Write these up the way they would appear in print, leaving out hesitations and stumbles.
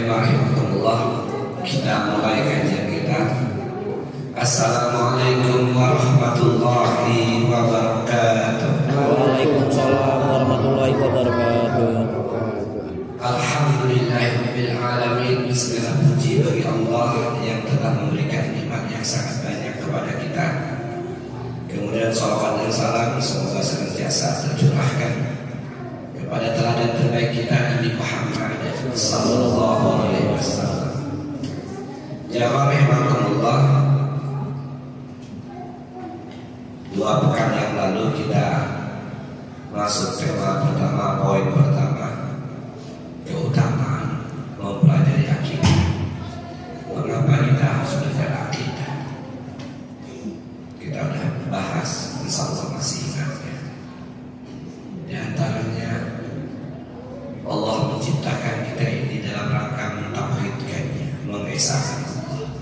Bismillahirrahmanirrahim. Kita mulai kajian kita. Assalamualaikum warahmatullahi wabarakatuh. Waalaikumsalam warahmatullahi wabarakatuh. Alhamdulillahirabbil alamin. Segala puji bagi Allah yang telah memberikan nikmat yang sangat banyak kepada kita. Kemudian salawat dan salam semoga senantiasa tercurahkan kepada teladan terbaik kita Nabi Muhammad sallallahu alaihi wasallam. Jamaah rahimakumullah, 2 pekan yang lalu kita masuk tema pertama, poin pertama, keutamaan mempelajari akidah. Mengapa kita harus belajar akidah? Kita sudah bahas, insyaallah masih ingat ya. Di antaranya Allah menciptakan kita ini dalam rangka mentauhidkannya, mengesahkan Allah,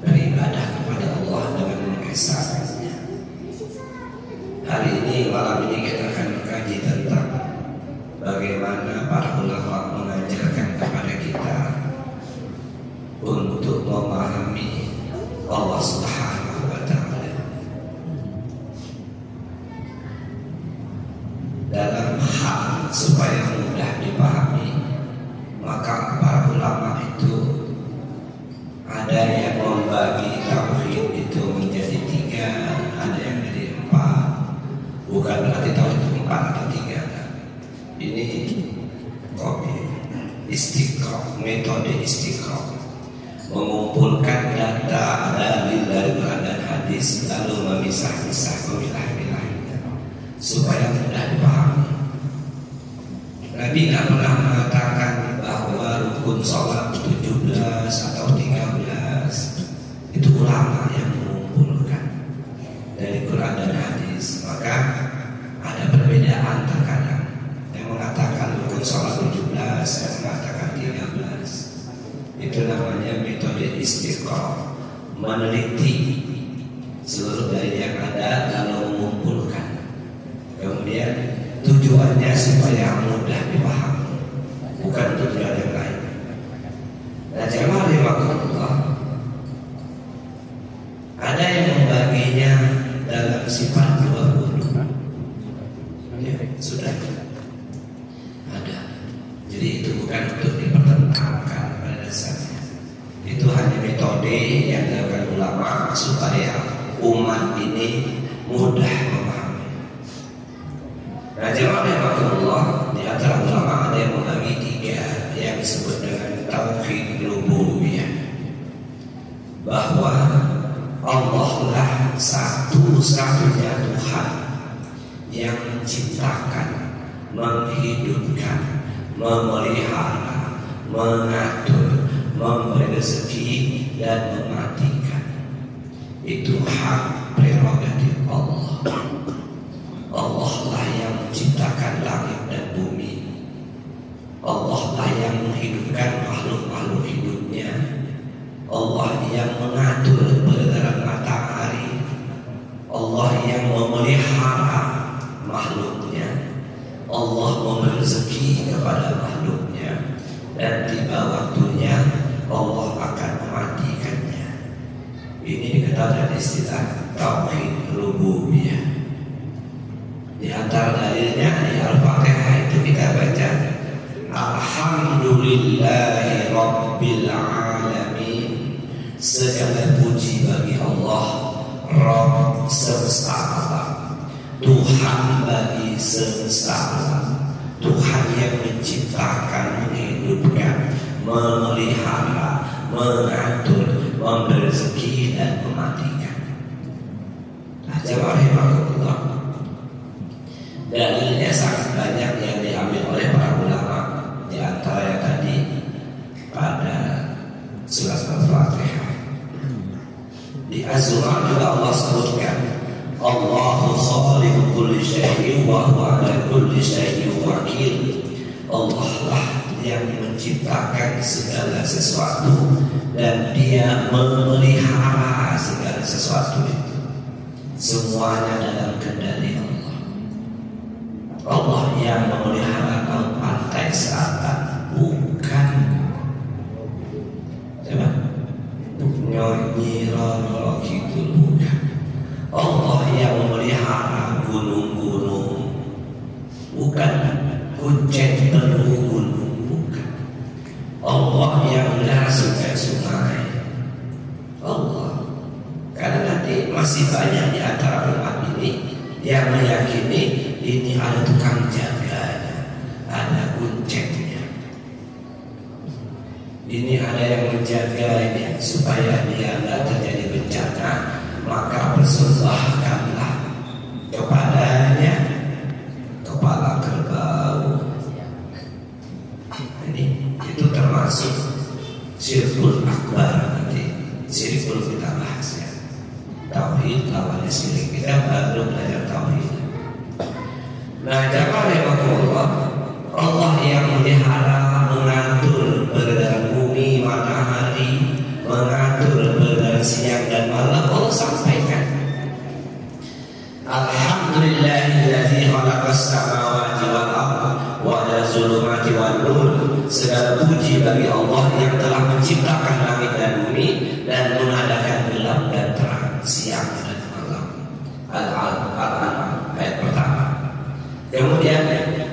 beribadah kepada Allah dengan mengesahkannya. Hari ini, malam ini kita akan mengkaji tentang bagaimana para ulama mengajarkan kepada kita untuk memahami Allah Subhanahu wa ta'ala dalam hal supaya mudah dipahami. Maka para ulama itu ada yang membagi tauhid itu menjadi 3, ada yang menjadi 4. Bukan berarti tauhid itu 4 atau 3. Ini kopi istiqrah, metode istiqrah, mengumpulkan data dalil dari Quran dan hadis lalu memisah-misah, memilah-milahnya supaya mudah dipahami. Nabi tidak pernah mengatakan bahwa rukun sholat 17 atau 13. Itu ulama yang mengumpulkan dari Quran dan hadis. Maka ada perbedaan terkadang, yang mengatakan rukun sholat 17, yang mengatakan 13. Itu namanya metode istiqrah, meneliti seluruh dalil yang ada lalu mengumpulkan. Kemudian tujuannya supaya mudah dipahami, bukan tujuan yang lain. Nah, jamaah rahimakumullah, ada yang membaginya dalam sifat 20. Ya, sudah ada. Jadi itu bukan untuk dipertentangkan pada dasarnya. Itu hanya metode yang dilakukan ulama supaya umat ini mudah memahami. Nah, jemaah rahimakumullah, di antara ulama ada yang membagi 3 yang disebut dengan tauhid rububiyah, bahwa Allah lah satu-satunya Tuhan yang menciptakan, menghidupkan, memelihara, mengatur, memberi rezeki dan mematikan. Itu hak prerogatif Allah. Allah lah yang menciptakan langit dan bumi. Allah lah yang menghidupkan makhluk-makhluk hidupnya. Allah yang mengatur peredaran matahari. Allah yang memelihara makhluknya. Allah memberi rezeki kepada makhluknya, dan tiba waktunya Allah akan mematikannya. Ini diketahui dari istilah tauhid rububiyah. Di antara dalilnya di Al-Fatihah itu kita baca Alhamdulillahi Rabbil Alamin. Segala puji bagi Allah, Rabb semesta alam, Tuhan bagi semesta alam, Tuhan yang menciptakan, menghidupkan, memelihara, mengatur, memberi rezeki dan mematikan. Nah, jemaah rahimakumullah, dalilnya sangat banyak yang diambil oleh para ulama. Di antara yang tadi pada surat Al-Fatihah, di Az-Zumar juga Allah sebutkan Allahu khaliqu kulli syai'in wa huwa ala kulli syai'in wakil. Allah lah yang menciptakan segala sesuatu dan Dia memelihara segala sesuatu itu. Semuanya dalam kendali Allah. Allah yang memelihara pantai selatan, gunung-gunung, bukan kuncen penuh gunung, bukan. Allah yang benar sungai-sungai, Allah. Karena nanti masih banyak di antara umat ini yang meyakini ini ada tukang jaganya, ada kuncennya, ini ada yang menjaganya supaya dia tidak terjadi bencana, maka persembahkanlah kepadanya kepala kerbau. Ini itu termasuk syirkul akbar. Nanti syirkul kita bahas ya. Tauhid lawannya syirik, kita baru belajar tauhid. Nah, jamaah rahimahullah, Allah yang melihara, mengatur peredaran bumi, matahari, mengatur peredaran siang dan malam. Allah sampaikan, Alhamdulillahilladzi khalaqas samawati wal ardha wa ja'ala zulumati wan nur. Segala puji bagi Allah yang telah menciptakan langit dan bumi dan mengadakan gelap dan terang, siang dan malam. Al-An'am ayat pertama. Kemudian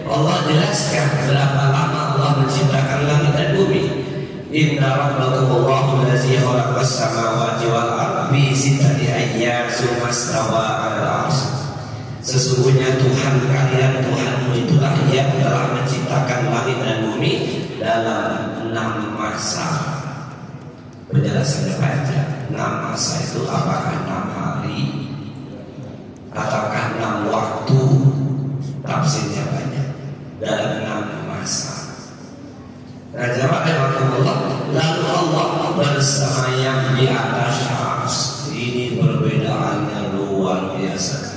Allah jelaskan berapa lama Allah menciptakan langit dan bumi. Inna rabbakumullahu allazi khalaqas samawati wal ardha fi sittati ayyamin tsumma istawa 'alal 'arsy. Sesungguhnya Tuhan kalian, Tuhanmu itulah yang telah menciptakan langit dan bumi dalam 6 masa. Penjelasannya panjang. 6 masa itu apakah 6 hari ataukah 6 waktu? Tafsirnya banyak. Dalam 6 masa. Nah, jamaah rahimahullah, lalu Allah bersemayam di atas ars. Ini perbedaannya luar biasa.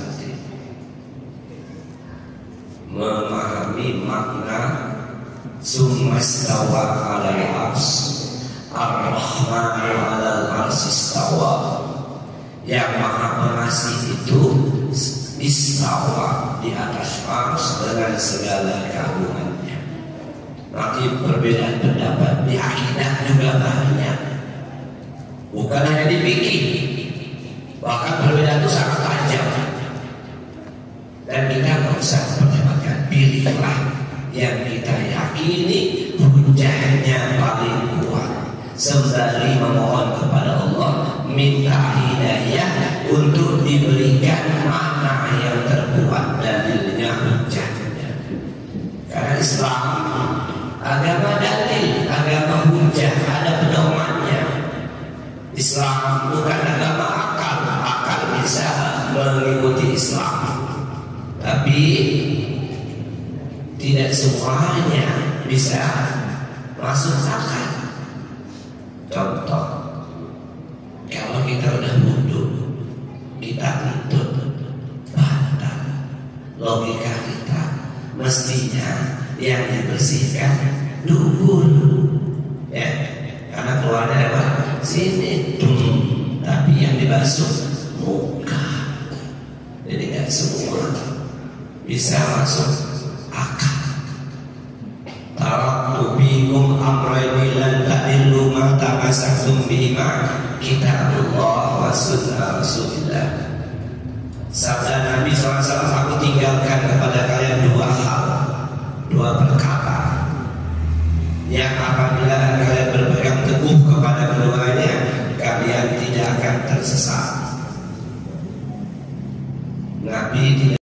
Memahami makna summa istawa 'alal 'arsy, ar-rahmanu 'alal 'arsy istawa. Yang maha pengasih itu istawa di atas ars dengan segala keagungannya. Nanti perbedaan pendapat di akidah juga banyak, bukan hanya di fikih, bahkan perbedaan itu sangat tajam. Dan kita nggak usah perdebatkan, pilihlah yang kita yakini hujahnya paling kuat, sembari memohon kepada Allah minta hidayah untuk diberikan makna yang terkuat dalilnya, hujahnya. Karena Islam agama dalil, agama hujah, ada pedomannya. Islam bukan agama akal. Akal bisa mengikuti Islam, tapi tidak semuanya bisa masuk akal. Contoh, kalau kita udah wudhu, kita tuntut batal, logika kita mestinya yang dibersihkan dubur, ya, karena keluarnya lewat sini, tapi yang dibasuh muka. Jadi nggak semua bisa masuk akal. Taraktu bikum amrayni lan ta'illu ma tamassaktum bihima kitabullah wa sunnah Rasulillah. Sabda Nabi SAW, aku tinggalkan kepada kalian 2 hal, 2 perkara yang apabila kalian berpegang teguh kepada keduanya, kalian tidak akan tersesat. Nabi tidak